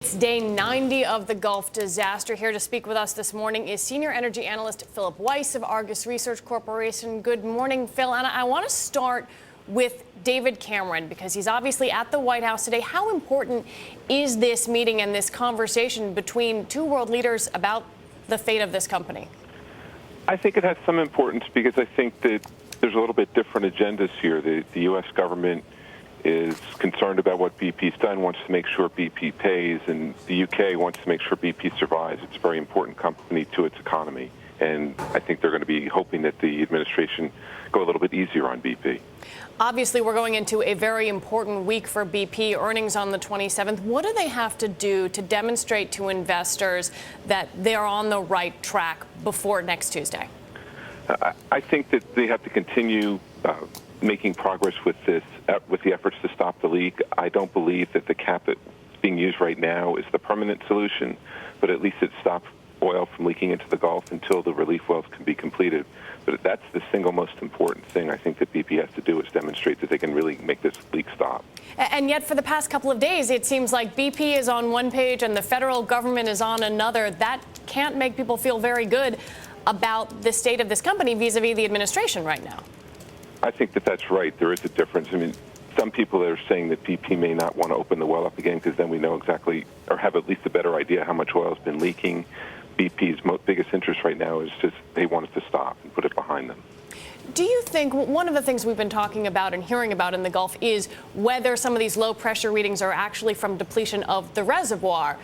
It's day 90 of the Gulf disaster. Here to speak with us this morning is senior energy analyst Philip Weiss of Argus Research Corporation. Good morning, Phil. And I want to start with David Cameron because he's obviously at the White House today. How important is this meeting and this conversation between two world leaders about the fate of this company? I think it has some importance because I think that there's a little bit different agendas here. The U.S. government is concerned about what BP's done, wants to make sure BP pays, and the U.K. wants to make sure BP survives. It's a very important company to its economy, and I think they're going to be hoping that the administration go a little bit easier on BP. Obviously, we're going into a very important week for BP, earnings on the 27th. What do they have to do to demonstrate to investors that they're on the right track before next Tuesday? I think that they have to continue making progress with this, with the efforts to stop the leak. I don't believe that the cap that's being used right now is the permanent solution, but at least it stops oil from leaking into the Gulf until the relief wells can be completed. But that's the single most important thing I think that BP has to do, is demonstrate that they can really make this leak stop. And yet for the past couple of days, it seems like BP is on one page and the federal government is on another. That can't make people feel very good about the state of this company vis-a-vis the administration right now. I think that that's right. There is a difference. I mean, some people are saying that BP may not want to open the well up again because then we know exactly, or have at least a better idea how much oil has been leaking. BP's biggest interest right now is just they want it to stop and put it behind them. Do you think one of the things we've been talking about and hearing about in the Gulf is whether some of these low pressure readings are actually from depletion of the reservoir?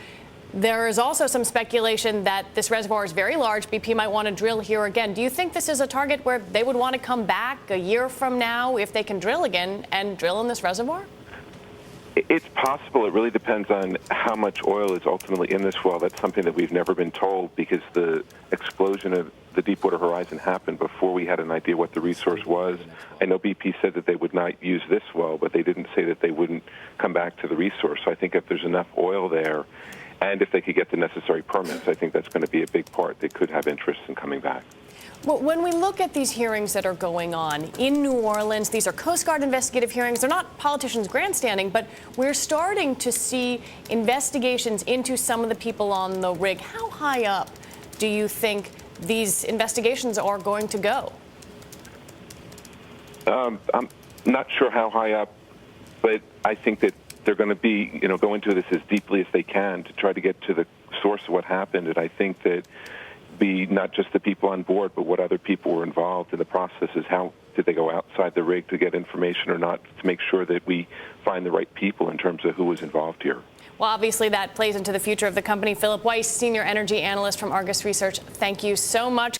There is also some speculation that this reservoir is very large. BP might want to drill here again. Do you think this is a target where they would want to come back a year from now if they can drill again and drill in this reservoir? It's possible. It really depends on how much oil is ultimately in this well. That's something that we've never been told because the explosion of the Deepwater Horizon happened before we had an idea what the resource was. I know BP said that they would not use this well, but they didn't say that they wouldn't come back to the resource. So I think if there's enough oil there, and if they could get the necessary permits, I think that's going to be a big part. They could have interest in coming back. Well, when we look at these hearings that are going on in New Orleans, these are Coast Guard investigative hearings. They're not politicians grandstanding, but we're starting to see investigations into some of the people on the rig. How high up do you think these investigations are going to go? I'm not sure how high up, but I think that they're going to be, go into this as deeply as they can to try to get to the source of what happened. And I think that be not just the people on board, but what other people were involved in the process. Is how did they go outside the rig to get information or not, to make sure that we find the right people in terms of who was involved here. Well, obviously that plays into the future of the company. Philip Weiss, senior energy analyst from Argus Research, thank you so much.